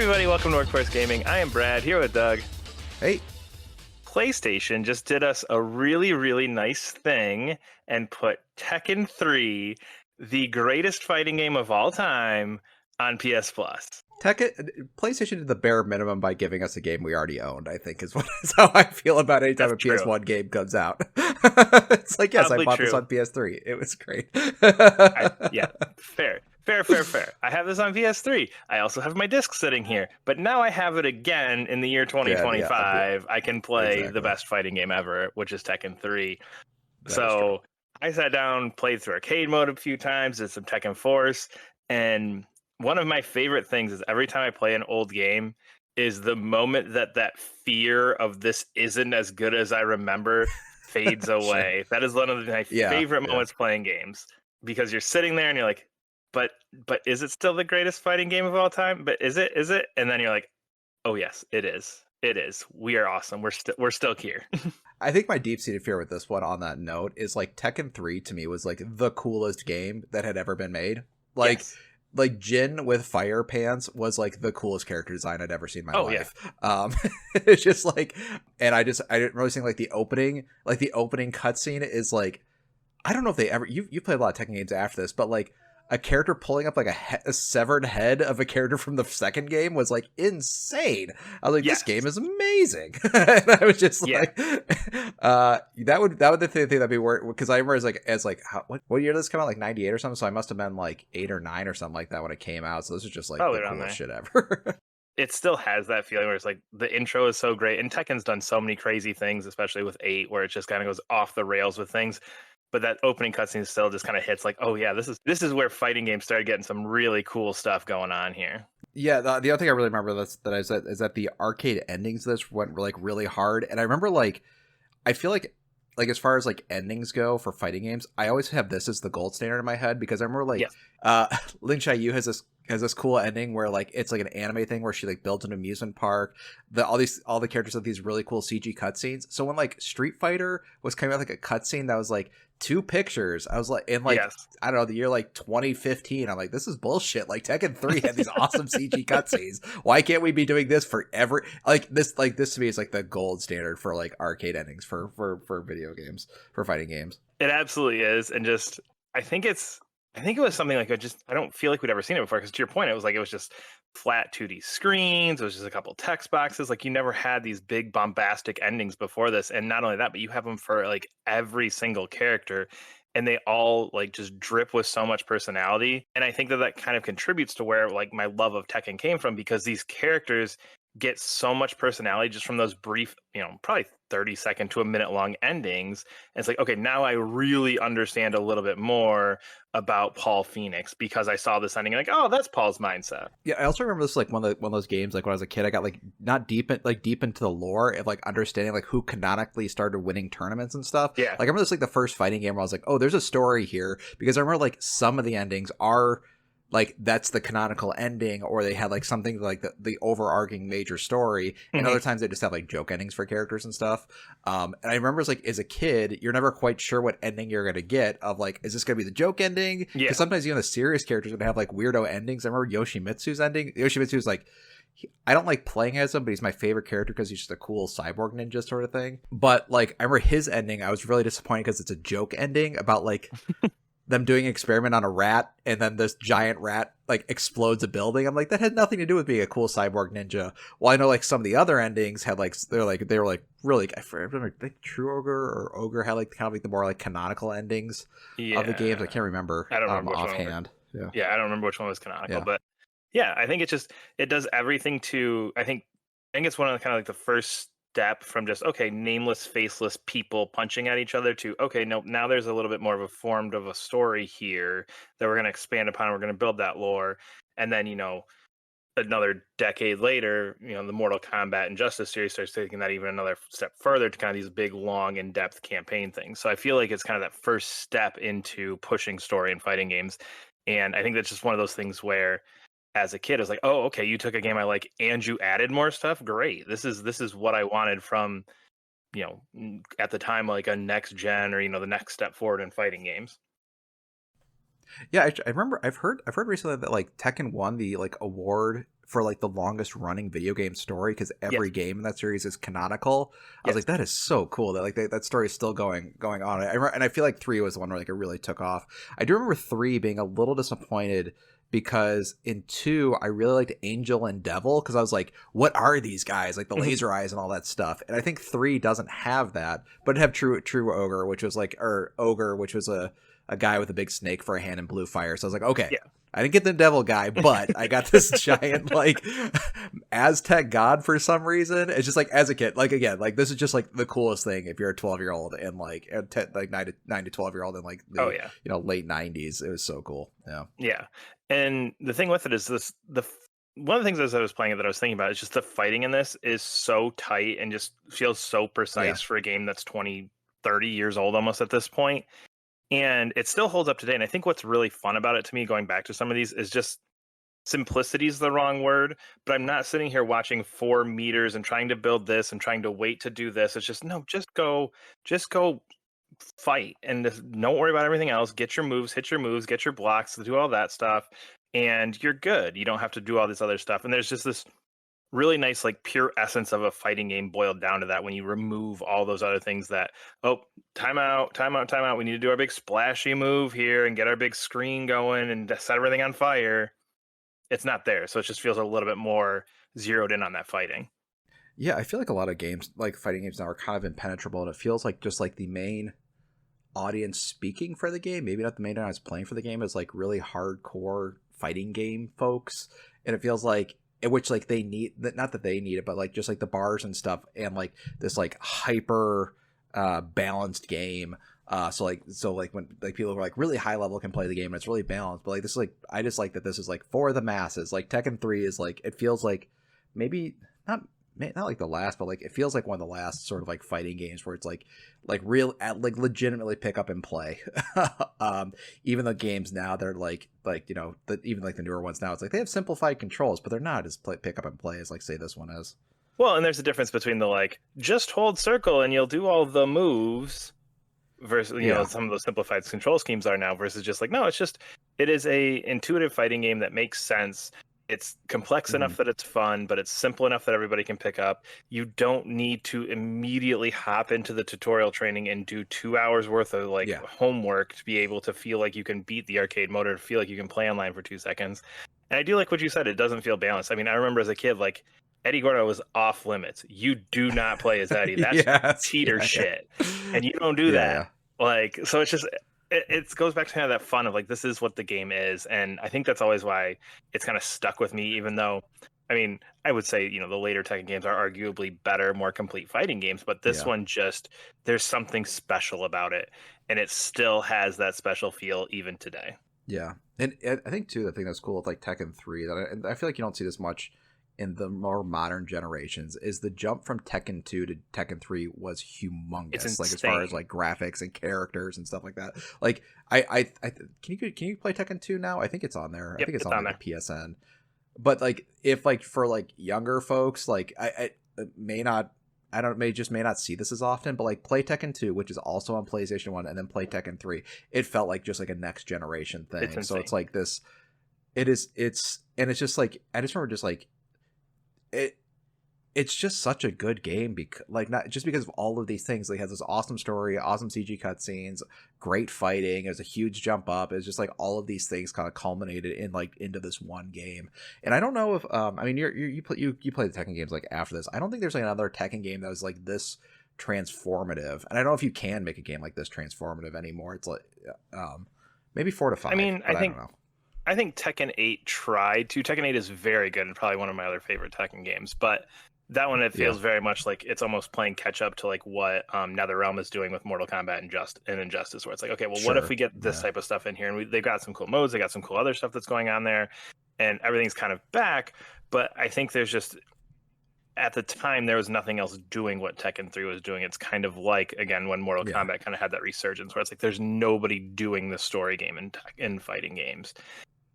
everybody, welcome to Workforce Gaming. I am Brad, here with Doug. Hey. PlayStation just did us a really, really nice thing and put Tekken 3, the greatest fighting game of all time, on PS Plus. PlayStation did the bare minimum by giving us a game we already owned, I think is how I feel about any time That's a true. PS1 game comes out. It's like, yes, Probably I bought true. this on PS3. It was great. Yeah, fair. I have this on PS3. I also have my disc sitting here, but now I have it again in the year 2025. I can play the Exactly. best fighting game ever, which is Tekken 3. That is So I sat down, played through arcade mode a few times, did some Tekken Force, and one of my favorite things is every time I play an old game is the moment that fear of this isn't as good as I remember fades away. That is one of my favorite moments playing games, because you're sitting there and you're like, but is it still the greatest fighting game of all time? But is it? And then you're like, oh yes, it is. It is. We are awesome. We're still here. I think my deep-seated fear with this one, on that note, is like Tekken 3 to me was like the coolest game that had ever been made. Like, yes. Like Jin with fire pants was like the coolest character design I'd ever seen in my life. Yeah. It's just like, and I didn't really think like the opening cutscene is like, I don't know if they ever, you played a lot of Tekken games after this, but like a character pulling up like a severed head of a character from the second game was like insane. I was like, this game is amazing. And I was just like, that would the thing that'd be worth, because I remember what year did this come out? Like 98 or something. So I must have been like 8 or 9 or something like that when it came out. So this is just like the coolest shit ever. It still has that feeling where it's like the intro is so great, and Tekken's done so many crazy things, especially with 8, where it just kind of goes off the rails with things. But that opening cutscene still just kind of hits like, oh yeah, this is where fighting games started getting some really cool stuff going on here. Yeah, the other thing I really remember is that the arcade endings of this went like really hard, and I remember like, I feel like as far as like endings go for fighting games, I always have this as the gold standard in my head, because I remember like Lin Xiaoyu has this cool ending where like it's like an anime thing where she like builds an amusement park. All the characters have these really cool CG cutscenes. So when like Street Fighter was coming out like a cutscene that was like 2 pictures, I was like, in like I don't know, the year like 2015, I'm like, this is bullshit. Like Tekken 3 had these awesome CG cutscenes. Why can't we be doing this for every this to me is like the gold standard for like arcade endings for video games, for fighting games. It absolutely is, and just I think it was something like I don't feel like we'd ever seen it before, because to your point, it was just flat 2D screens. It was just a couple text boxes. Like, you never had these big bombastic endings before this. And not only that, but you have them for like every single character, and they all like just drip with so much personality. And I think that kind of contributes to where like my love of Tekken came from, because these characters get so much personality just from those brief, probably 30-second to a minute long endings. And it's like, okay, now I really understand a little bit more about Paul Phoenix, because I saw this ending like, oh, that's Paul's mindset. Yeah, I also remember this like one of those games, like when I was a kid, I got like not deep into the lore of like understanding like who canonically started winning tournaments and stuff. Yeah. Like I remember this like the first fighting game where I was like, oh, there's a story here, because I remember like some of the endings are like that's the canonical ending, or they had like something like the overarching major story, and other times they just have like joke endings for characters and stuff. And I remember as a kid, you're never quite sure what ending you're gonna get, of like, is this gonna be the joke ending? Because sometimes the serious characters would have like weirdo endings. I remember Yoshimitsu's ending. Yoshimitsu's like, I don't like playing as him, but he's my favorite character because he's just a cool cyborg ninja sort of thing. But like, I remember his ending, I was really disappointed because it's a joke ending about like them doing an experiment on a rat, and then this giant rat like explodes a building. I'm like, that had nothing to do with being a cool cyborg ninja. Well, I know like some of the other endings had like they were like really, I remember like True Ogre or Ogre had like kind of like the more like canonical endings of the games. I can't remember. I don't remember offhand. I don't remember which one was canonical, but yeah, I think it does everything to. I think it's one of the kind of like the first step from just, okay, nameless, faceless people punching at each other, to, okay, no, now there's a little bit more of a formed of a story here that we're going to expand upon. We're going to build that lore. And then, another decade later, the Mortal Kombat and Justice series starts taking that even another step further to kind of these big, long, in-depth campaign things. So I feel like it's kind of that first step into pushing story in fighting games. And I think that's just one of those things where, as a kid, I was like, oh, okay, you took a game I like and you added more stuff. Great. This is what I wanted from, at the time, like a next gen, or, the next step forward in fighting games. Yeah, I remember I've heard recently that like Tekken won the like award for like the longest running video game story, because Yes. every game in that series is canonical. I was Yes. like, that is so cool that like that story is still going on. And I feel like 3 was the one where like it really took off. I do remember 3 being a little disappointed because in 2 I really liked Angel and Devil, because I was like, what are these guys, like the Mhm. laser eyes and all that stuff. And I think 3 doesn't have that, but it had True Ogre, which was like, or Ogre, which was a guy with a big snake for a hand and blue fire. So I was like, okay, Yeah. I didn't get the devil guy, but I got this giant like Aztec god for some reason. It's just like, as a kid, like again, like this is just like the coolest thing if you're a 12-year-old and like like 9 to 12-year-old in like Oh the yeah. late 90s. It was so cool. Yeah. Yeah. And the thing with it is one of the things as I was playing it that I was thinking about is just the fighting in this is so tight and just feels so Yeah. precise for a game that's 20, 30 years old almost at this point. And it still holds up today. And I think what's really fun about it to me, going back to some of these, is just simplicity is the wrong word, but I'm not sitting here watching 4 meters and trying to build this and trying to wait to do this. It's just no, just go fight and just don't worry about everything else. Get your moves, hit your moves, get your blocks, do all that stuff, and you're good. You don't have to do all this other stuff. And there's just this really nice, like pure essence of a fighting game boiled down to that when you remove all those other things that, oh, timeout, timeout, timeout. We need to do our big splashy move here and get our big screen going and set everything on fire. It's not there. So it just feels a little bit more zeroed in on that fighting. Yeah, I feel like a lot of games, like fighting games now, are kind of impenetrable, and it feels like just like the main audience speaking for the game, maybe not the main audience playing for the game, is like really hardcore fighting game folks. And it feels like, in which like they need, not that they need it, but like just like the bars and stuff, and like this like hyper balanced game. So like when like people who are like really high level can play the game and it's really balanced, but like this is like, I just like that this is like for the masses. Like Tekken 3 is like, it feels like maybe not not like the last, but like it feels like one of the last sort of like fighting games where it's like real like legitimately pick up and play. Even the games now, they're like even like the newer ones now, it's like they have simplified controls, but they're not as pick up and play as like say this one is. Well, and there's a difference between the like just hold circle and you'll do all the moves versus Yeah. some of those simplified control schemes are now versus just like no, it is a intuitive fighting game that makes sense. It's complex Hmm. enough that it's fun, but it's simple enough that everybody can pick up. You don't need to immediately hop into the tutorial training and do 2 hours worth of like Yeah. homework to be able to feel like you can beat the arcade mode or to feel like you can play online for 2 seconds. And I do like what you said. It doesn't feel balanced. I mean, I remember as a kid, like Eddie Gordo was off limits. You do not play as Eddie. That's Yes. cheater Yeah. shit, Yeah. and you don't do Yeah. that. Yeah. Like, so it's just it goes back to kind of that fun of like this is what the game is, and I think that's always why it's kind of stuck with me. Even though, I mean, I would say the later Tekken games are arguably better, more complete fighting games, but this Yeah. one just there's something special about it, and it still has that special feel even today. Yeah. And I think too, the thing that's cool with like Tekken 3 that and I feel like you don't see this much in the more modern generations is the jump from Tekken 2 to Tekken 3 was It's humongous, like as far as insane. like graphics and characters and stuff like that. Like I can you play Tekken 2 now? I think it's on there. I Yep, think it's it's on on like there. the PSN. But like if like for like younger folks, like I may not, I don't may not see this as often, but like play Tekken 2, which is also on PlayStation 1, and then play Tekken 3. It felt like just like a next generation It's thing. So it's insane. like this, and it's just like, I just remember just like it it's just such a good game, because like not just because of all of these things. Like, it has this awesome story, awesome CG cutscenes, great fighting. There's a huge jump up. It's just like all of these things kind of culminated in like into this one game. And I don't know if I mean you play the Tekken games like after this. I don't think there's like another Tekken game that was like this transformative. And I don't know if you can make a game like this transformative anymore. It's like maybe 4 to I 5, mean, but I don't know. I think Tekken 8 tried to. Tekken 8 is very good and probably one of my other favorite Tekken games, but that one it Yeah, feels very much like it's almost playing catch up to like what NetherRealm is doing with Mortal Kombat and Injustice, where it's like, okay, well, what if sure. we get this Yeah. type of stuff in here, and they've got some cool modes, they got some cool other stuff that's going on there, and everything's kind of back. But I think there's just at the time there was nothing else doing what Tekken 3 was doing. It's kind of like again when Mortal Yeah. Kombat kind of had that resurgence, where it's like there's nobody doing the story game in fighting games.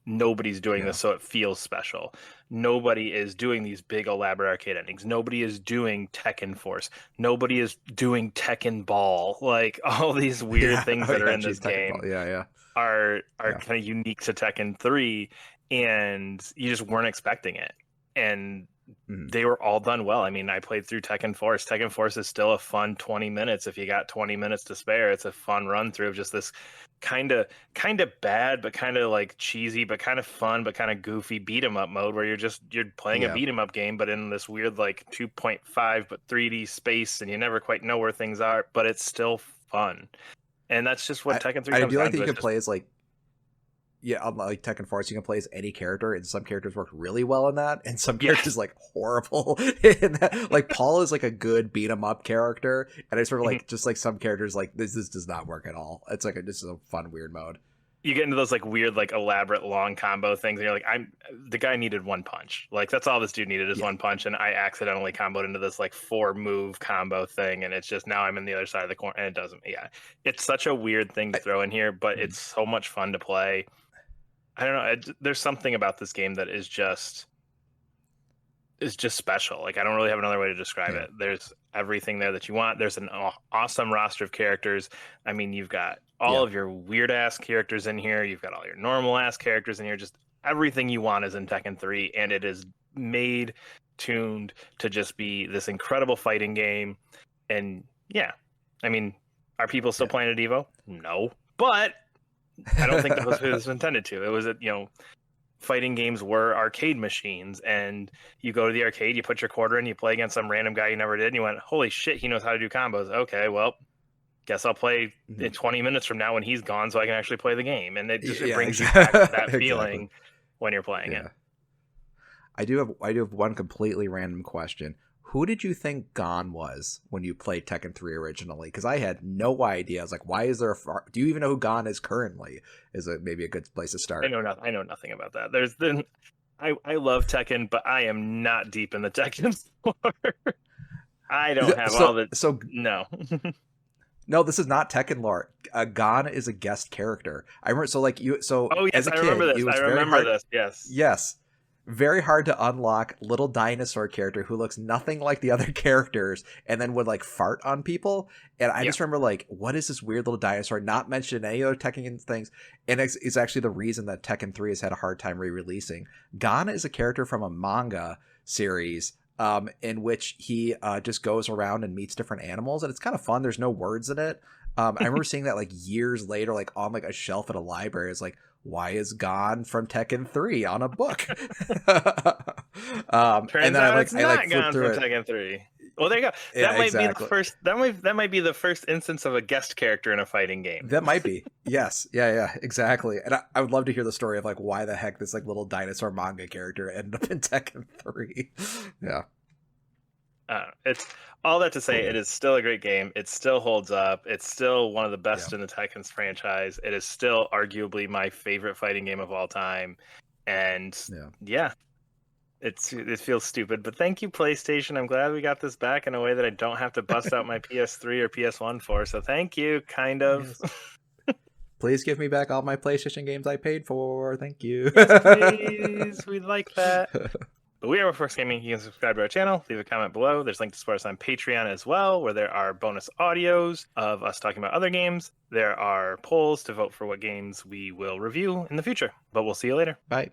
Nobody's doing Yeah. this, so it feels special. Nobody is doing these big elaborate arcade endings. Nobody is doing Tekken Force. Nobody is doing Tekken Ball. Like all these weird Yeah. things Oh that are yeah, in geez, this Tekken Ball. game Yeah, yeah. are Yeah. kind of unique to Tekken 3, and you just weren't expecting it. and Mhm. they were all done well. I mean, I played through Tekken Force. Tekken Force is still a fun 20 minutes if you got 20 minutes to spare. It's a fun run through of just this kind of bad but kind of like cheesy but kind of fun but kind of goofy beat 'em up mode where you're playing a Yeah. beat 'em up game but in this weird like 2.5 but 3D space and you never quite know where things are, but it's still fun. And that's just what I Tekken 3 I comes do like down that to. you It's can just play as like yeah, like Tekken Force, you can play as any character, and some characters work really well in that, and some yes. characters like horrible in that. Like Paul is like a good beat 'em up character, and I sort of like just like some characters like this does not work at all. It's like this is a fun weird mode. You get into those like weird, like elaborate long combo things, and you're like, I'm the guy needed one punch. Like that's all this dude needed is Yeah. one punch, and I accidentally comboed into this like 4 move combo thing, and it's just now I'm in the other side of the corner, and it doesn't. Yeah, it's such a weird thing to I, throw in here, but mm, it's so much fun to play. I don't know. There's something about this game that is just special. Like I don't really have another way to describe yeah. it. There's everything there that you want. There's an awesome roster of characters. I mean, you've got all Yeah. of your weird ass characters in here. You've got all your normal ass characters in here. Just everything you want is in Tekken 3, and it is made, tuned to just be this incredible fighting game. And yeah, I mean, are people still Yeah. playing at Evo? No, but I don't think that was what it was intended to. It was, fighting games were arcade machines, and you go to the arcade, you put your quarter in, you play against some random guy you never did, and you went, holy shit, he knows how to do combos. Okay, well, guess I'll play in Mhm. 20 minutes from now when he's gone so I can actually play the game. And it Yeah, brings you back to that exactly. feeling when you're playing it. Yeah. I do have one completely random question. Who did you think Gon was when you played Tekken 3 originally? Because I had no idea. I was like, why is there do you even know who Gon is currently? Is it maybe a good place to start? I know nothing about that. I love Tekken, but I am not deep in the Tekken lore. I don't have all the So no. no, this is not Tekken lore. Gon is a guest character. I remember. So like you. So Oh as yes, a I remember kid, this. it I was very remember hard. this. Yes. Yes, very hard to unlock little dinosaur character who looks nothing like the other characters, and then would like fart on people. And I Yeah. just remember like, what is this weird little dinosaur? Not mentioned in any other Tekken things, and it's actually the reason that Tekken 3 has had a hard time re-releasing. Gon is a character from a manga series in which he just goes around and meets different animals, and it's kind of fun. There's no words in it. I remember seeing that like years later, like on like a shelf at a library. It's like, why is Gon from Tekken 3 on a book? And Turns then out it's I like not flipped gone through from it. Tekken 3. Well, there you go. Yeah, That might be the exactly. first. That might be the first instance of a guest character in a fighting game. That might be. Yes. Yeah, yeah, exactly. And I would love to hear the story of like why the heck this like little dinosaur manga character ended up in Tekken 3. Yeah. It's all that to say, it is still a great game. It still holds up. It's still one of the Yeah. best in the Tekken's franchise. It is still arguably my favorite fighting game of all time. And Yeah. yeah, it feels stupid, but thank you, PlayStation. I'm glad we got this back in a way that I don't have to bust out my PS3 or PS1 for. So thank you, kind of. Yes. Please give me back all my PlayStation games I paid for. Thank you. Yes, please. We'd like that. But we are First Gaming. You can subscribe to our channel, leave a comment below. There's a link to support us on Patreon as well, where there are bonus audios of us talking about other games. There are polls to vote for what games we will review in the future. But we'll see you later. Bye.